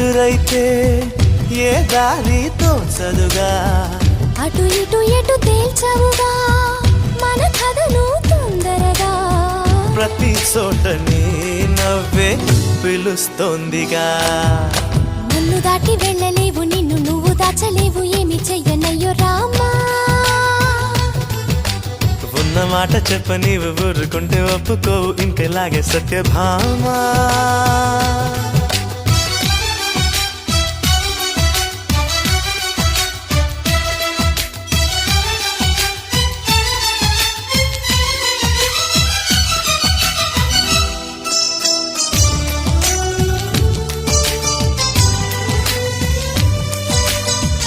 ఎదురైతే ఏ దారి తోచదుగా, అటు ఇటు ఎటు తేల్చవుగా మన కథను తొందరగా. ప్రతి చోట నీ నవ్వే పిలుస్తోందిగా. నన్ను దాటి వెళ్ళలేవు, నిన్ను నువ్వు దాచలేవు, ఏమి చెయ్యనయ్యో రామా. ఉన్న మాట చెప్ప నీవు ఊరుకుంటే ఒప్పుకోవు, ఇంకెలాగే సత్యభామా.